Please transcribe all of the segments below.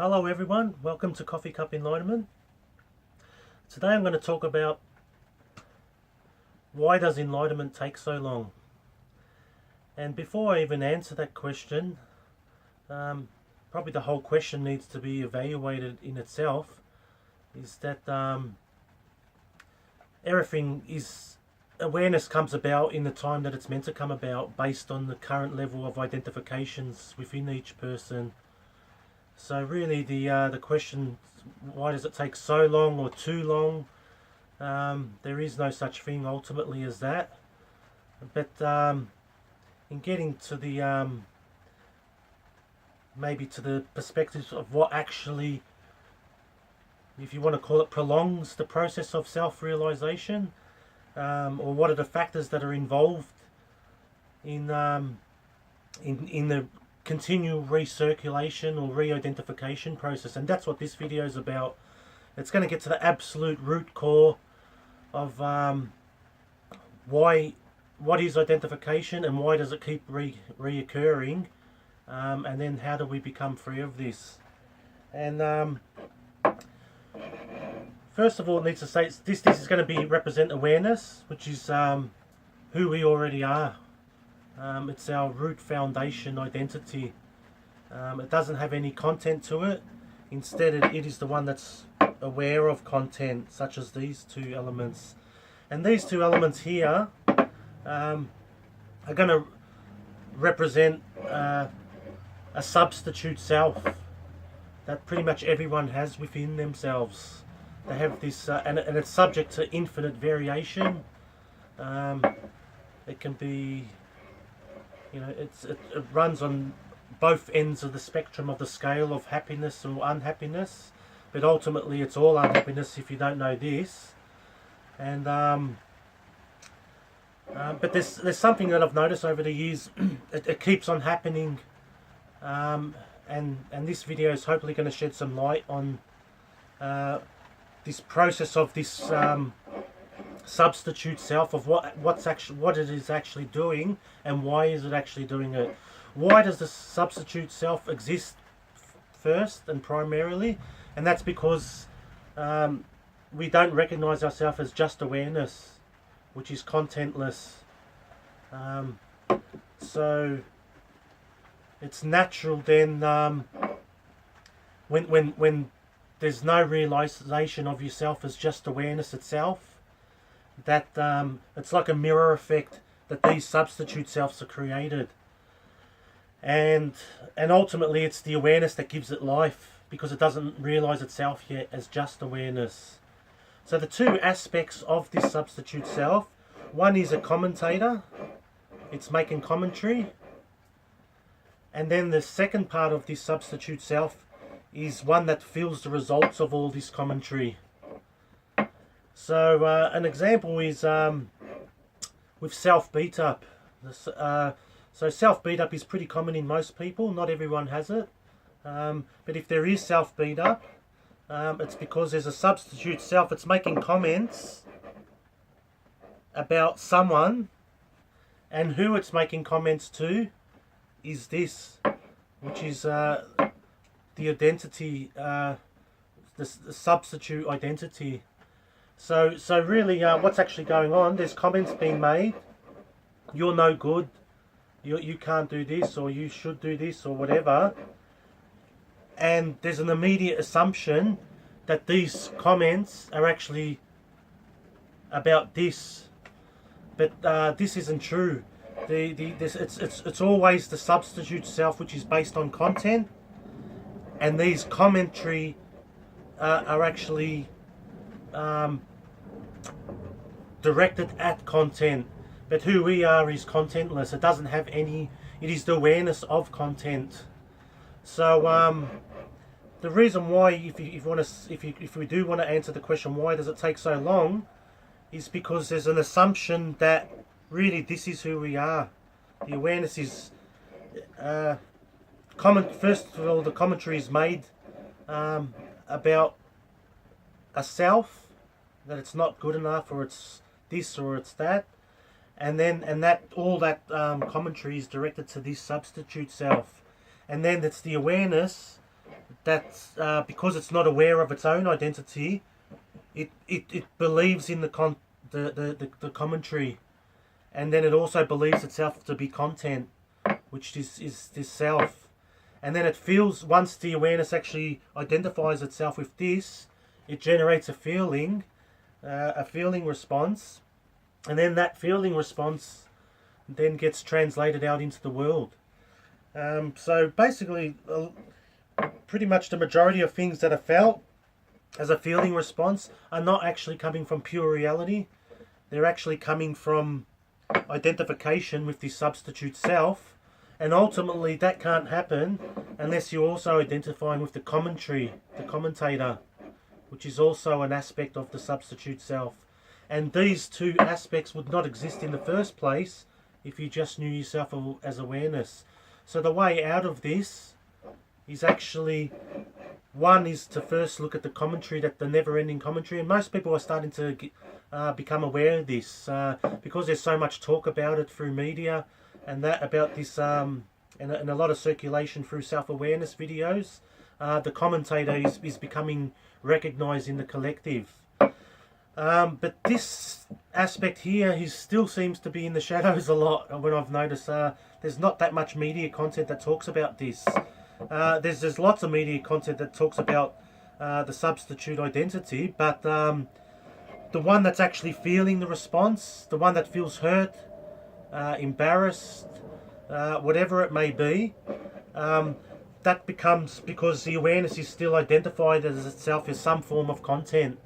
Hello everyone, welcome to Coffee Cup Enlightenment. Today I'm going to talk about why does enlightenment take so long? And before I even answer that question, probably the whole question needs to be evaluated in itself, is that awareness comes about in the time that it's meant to come about based on the current level of identifications within each person. So really the question, why does it take so long or too long? There is no such thing ultimately as that. But in getting to the maybe to the perspectives of what actually, if you want to call it, prolongs the process of self-realization, or what are the factors that are involved in the continual recirculation or re-identification process. And that's what this video is about. It's going to get to the absolute root core of what is identification and why does it keep reoccurring, and then how do we become free of this. And first of all, it needs to say this is going to represent awareness, which is who we already are. It's our root foundation identity. It doesn't have any content to it. Instead, it is the one that's aware of content, such as these two elements. And these two elements here are going to represent a substitute self that pretty much everyone has within themselves. They have this, and it's subject to infinite variation. It can be, it runs on both ends of the spectrum of the scale of happiness or unhappiness, but ultimately it's all unhappiness if you don't know this. And but there's something that I've noticed over the years. it keeps on happening, and this video is hopefully going to shed some light on this process of this substitute self, of what it is actually doing and why is it actually doing it. Why does the substitute self exist first and primarily? And that's because we don't recognize ourselves as just awareness, which is contentless. So it's natural then, when there's no realization of yourself as just awareness itself, that it's like a mirror effect that these substitute selves are created, and ultimately it's the awareness that gives it life, because it doesn't realize itself yet as just awareness. So the two aspects of this substitute self, one is a commentator, it's making commentary, and then the second part of this substitute self is one that feels the results of all this commentary. So an example is with self beat up. So self beat up is pretty common in most people. Not everyone has it, but if there is self beat up, it's because there's a substitute self. It's making comments about someone, and who it's making comments to is this, which is the identity, the substitute identity. So really, what's actually going on? There's comments being made. You're no good. You can't do this, or you should do this, or whatever. And there's an immediate assumption that these comments are actually about this, but this isn't true. It's always the substitute self, which is based on content, and these commentary are actually directed at content. But who we are is contentless. It doesn't have any. It is the awareness of content. So the reason why, if we do want to answer the question, why does it take so long, is because there's an assumption that really this is who we are. The awareness is first of all, the commentary is made about a self, that it's not good enough, or it's this, or it's that, and that commentary is directed to this substitute self, and then it's the awareness that's because it's not aware of its own identity, it believes in the commentary, and then it also believes itself to be content, which is this self. And then it feels, once the awareness actually identifies itself with this, it generates a feeling response, and then that feeling response then gets translated out into the world. So basically, pretty much the majority of things that are felt as a feeling response are not actually coming from pure reality. They're actually coming from identification with the substitute self, and ultimately that can't happen unless you're also identifying with the commentator, which is also an aspect of the substitute self. And these two aspects would not exist in the first place if you just knew yourself as awareness. So the way out of this is actually, one is to first look at the commentary, the never-ending commentary, and most people are starting to become aware of this because there's so much talk about it through media and that about this, and a lot of circulation through self-awareness videos. The commentator is becoming recognised in the collective. But this aspect here, he still seems to be in the shadows a lot. When I've noticed, there's not that much media content that talks about this. There's lots of media content that talks about the substitute identity, but the one that's actually feeling the response, the one that feels hurt, embarrassed, whatever it may be, that becomes, because the awareness is still identified as itself as some form of content.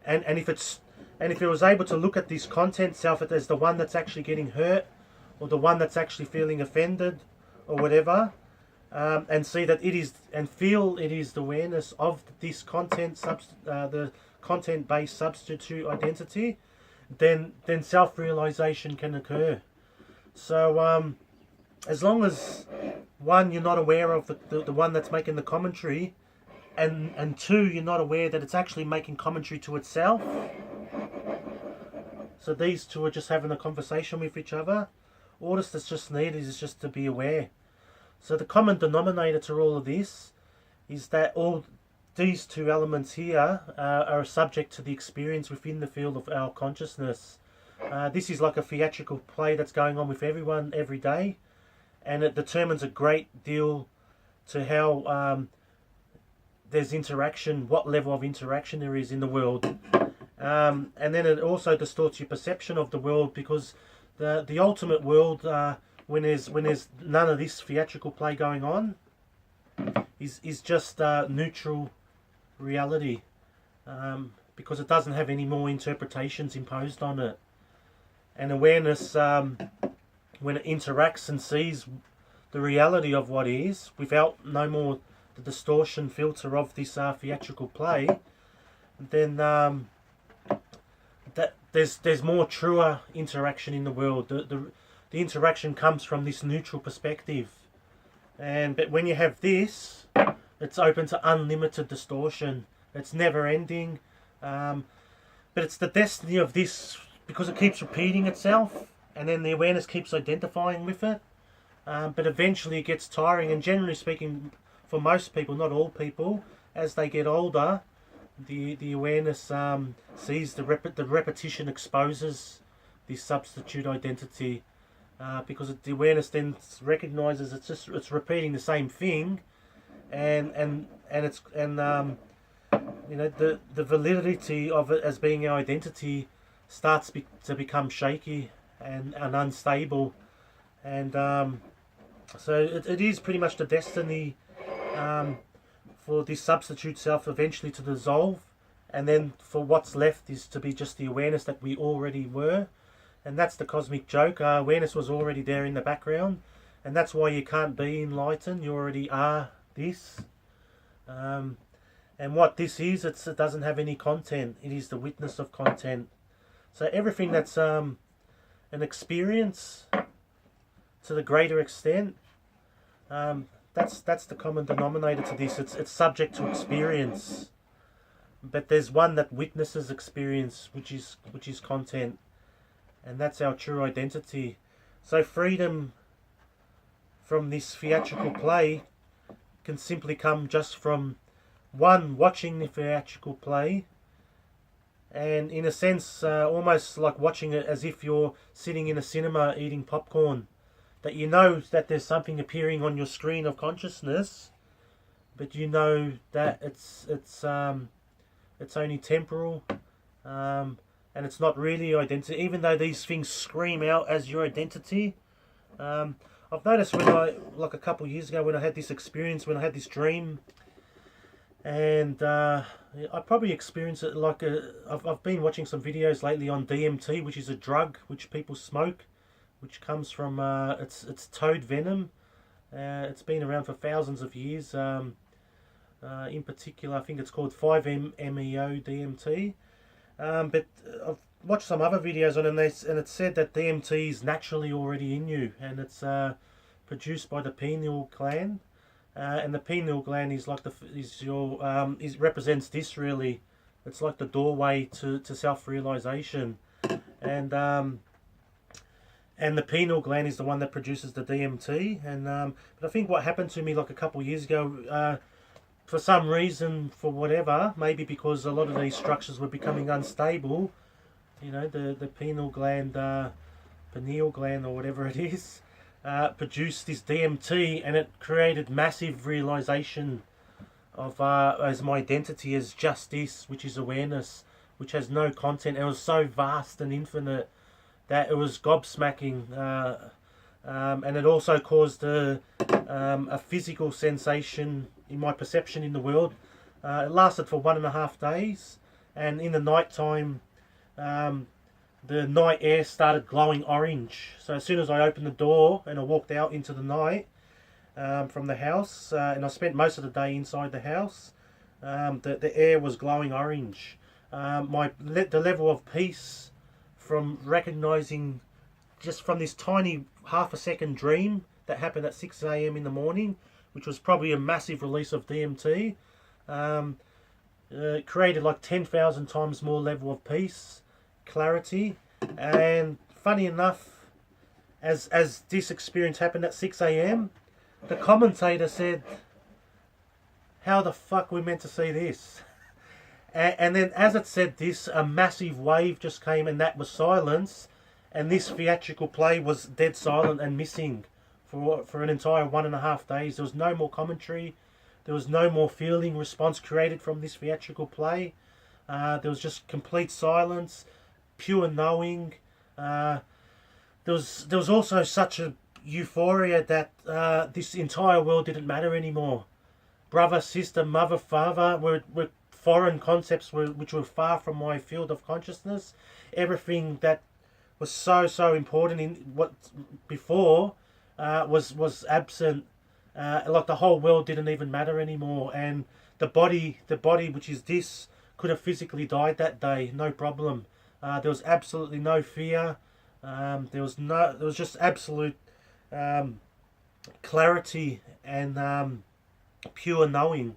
And if it was able to look at this content self as the one that's actually getting hurt, or the one that's actually feeling offended, or whatever, and see that it is, and feel it is the awareness of this content, the content-based substitute identity, then self-realization can occur. So as long as, one, you're not aware of the one that's making the commentary, and two, you're not aware that it's actually making commentary to itself. So these two are just having a conversation with each other. All that's just needed is just to be aware. So the common denominator to all of this is that all these two elements here are subject to the experience within the field of our consciousness. This is like a theatrical play that's going on with everyone every day, and it determines a great deal to how there's interaction, what level of interaction there is in the world. And then it also distorts your perception of the world, because the ultimate world, when there's none of this theatrical play going on, is just neutral reality, because it doesn't have any more interpretations imposed on it. And awareness, when it interacts and sees the reality of what is, without no more the distortion filter of this theatrical play, then that there's more truer interaction in the world. The interaction comes from this neutral perspective, but when you have this, it's open to unlimited distortion. It's never ending, but it's the destiny of this, because it keeps repeating itself, and then the awareness keeps identifying with it. But eventually it gets tiring, and generally speaking, for most people, not all people, as they get older, the awareness sees the repetition exposes this substitute identity, because the awareness then recognizes it's repeating the same thing, and the validity of it as being our identity starts to become shaky and unstable, and so it is pretty much the destiny for this substitute self eventually to dissolve, and then for what's left is to be just the awareness that we already were. And that's the cosmic joke. Awareness was already there in the background, and that's why you can't be enlightened. You already are this. And what this is, it doesn't have any content. It is the witness of content. So everything that's an experience to the greater extent, that's the common denominator to this. It's subject to experience, but there's one that witnesses experience, which is content, and that's our true identity. So freedom from this theatrical play can simply come just from one, watching the theatrical play, and in a sense almost like watching it as if you're sitting in a cinema eating popcorn, that you know that there's something appearing on your screen of consciousness, but you know that it's only temporal, and it's not really identity, even though these things scream out as your identity. I've noticed when like a couple of years ago, when I had this experience, when I had this dream, and I probably experienced it like I've been watching some videos lately on DMT, which is a drug which people smoke, which comes from it's toad venom. It's been around for thousands of years. In particular, I think it's called 5-MeO DMT. But I've watched some other videos on it, and it said that DMT is naturally already in you, and it's produced by the pineal gland. And the pineal gland is like represents this really. It's like the doorway to self-realization, and the pineal gland is the one that produces the DMT. And but I think what happened to me like a couple of years ago, for some reason, for whatever, maybe because a lot of these structures were becoming unstable, you know, the pineal gland or whatever it is, produced this DMT, and it created massive realization of as my identity as just this, which is awareness, which has no content. It was so vast and infinite that it was gobsmacking, and it also caused a physical sensation in my perception in the world. It lasted for 1.5 days, and in the night time, the night air started glowing orange. So as soon as I opened the door and I walked out into the night from the house, and I spent most of the day inside the house, the air was glowing orange. The level of peace from recognizing just from this tiny half-a-second dream that happened at 6 a.m. in the morning, which was probably a massive release of DMT, created like 10,000 times more level of peace, clarity. And funny enough, as this experience happened at 6 a.m, the commentator said, how the fuck we meant to see this? And then as it said this, a massive wave just came, and that was silence, and this theatrical play was dead silent and missing for an entire 1.5 days. There was no more commentary. There was no more feeling response created from this theatrical play. There was just complete silence, pure knowing. There was also such a euphoria that this entire world didn't matter anymore. Brother, sister, mother, father were foreign concepts which were far from my field of consciousness. Everything that was so important in what before was absent. Like the whole world didn't even matter anymore, and the body which is this could have physically died that day, no problem. There was absolutely no fear. There was just absolute clarity and pure knowing.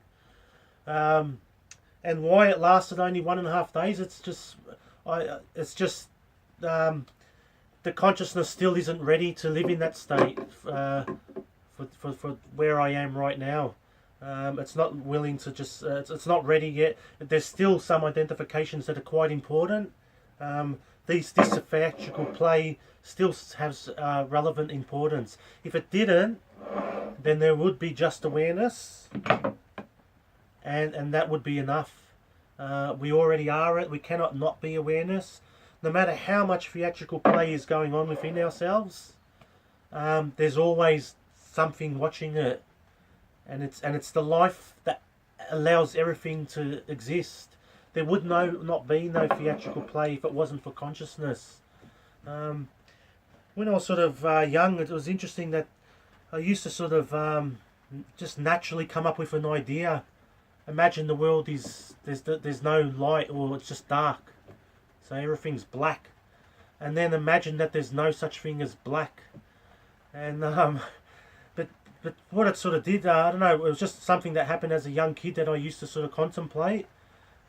And why it lasted only 1.5 days? It's just the consciousness still isn't ready to live in that state for where I am right now. It's not willing to just. It's not ready yet. There's still some identifications that are quite important. This theatrical play still has relevant importance. If it didn't, then there would be just awareness, and that would be enough. We already are it. We cannot not be awareness. No matter how much theatrical play is going on within ourselves, there's always something watching it, and it's the life that allows everything to exist. There would not be no theatrical play if it wasn't for consciousness. When I was sort of young, it was interesting that I used to sort of just naturally come up with an idea. Imagine the world there's no light, or it's just dark, so everything's black, and then imagine that there's no such thing as black. And but what it sort of did, I don't know, it was just something that happened as a young kid that I used to sort of contemplate.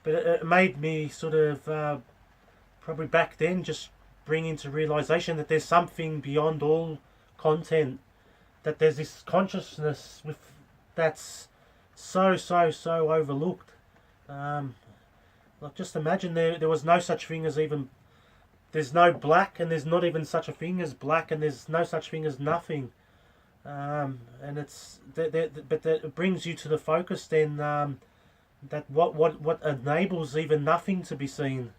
But it made me sort of probably back then just bring into realization that there's something beyond all content, that there's this consciousness that's so overlooked. Like, just imagine there was no such thing as even, there's no black, and there's not even such a thing as black, and there's no such thing as nothing. And it's but that it brings you to the focus then, that what enables even nothing to be seen,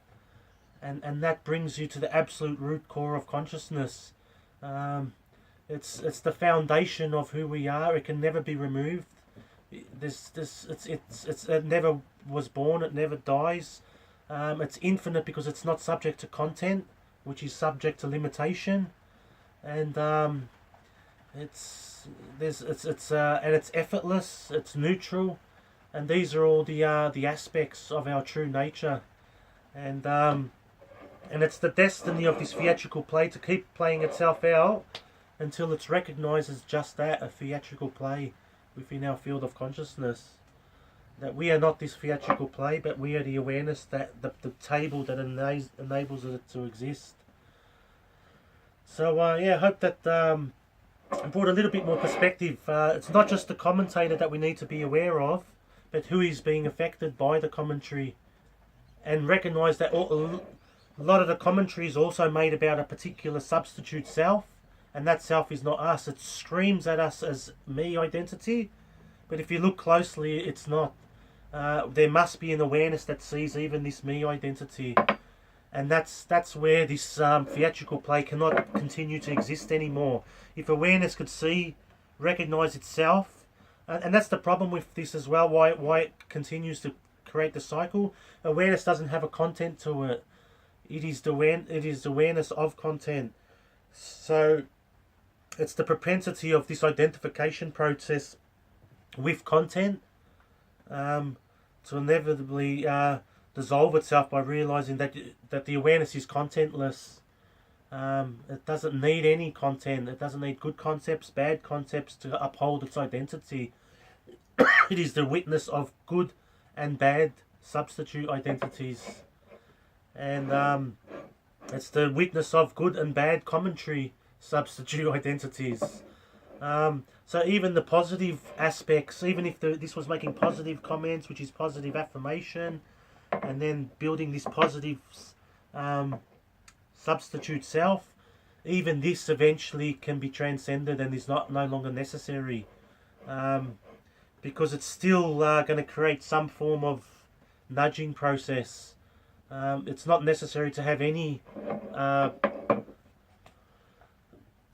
and that brings you to the absolute root core of consciousness. It's the foundation of who we are. It can never be removed. It never was born. It never dies. It's infinite because it's not subject to content, which is subject to limitation, and it's effortless. It's neutral, and these are all the aspects of our true nature, and it's the destiny of this theatrical play to keep playing itself out until it's recognized as just that, a theatrical play within our field of consciousness. That we are not this theatrical play, but we are the awareness, that the table that enables it to exist. So I hope that brought a little bit more perspective. It's not just the commentator that we need to be aware of, but who is being affected by the commentary, and recognise that a lot of the commentary is also made about a particular substitute self, and that self is not us. It screams at us as me identity, but if you look closely, it's not. There must be an awareness that sees even this me identity, and that's where this theatrical play cannot continue to exist anymore. If awareness could recognise itself, and that's the problem with this as well, why it continues to create the cycle. Awareness doesn't have a content to it. It is the awareness of content. So it's the propensity of this identification process with content to inevitably dissolve itself by realizing that the awareness is contentless. It doesn't need any content. It doesn't need good concepts, bad concepts to uphold its identity. It is the witness of good and bad substitute identities, and it's the witness of good and bad commentary substitute identities. So even the positive aspects, even if this was making positive comments, which is positive affirmation, and then building this positive substitute self, even this eventually can be transcended and is no longer necessary, because it's still going to create some form of nudging process. It's not necessary to have any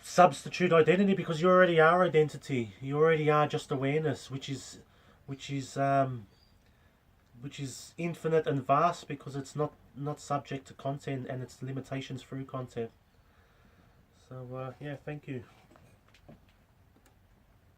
substitute identity, because you already are identity. You already are just awareness, which is infinite and vast, because it's not subject to content and its limitations through content. So yeah, thank you.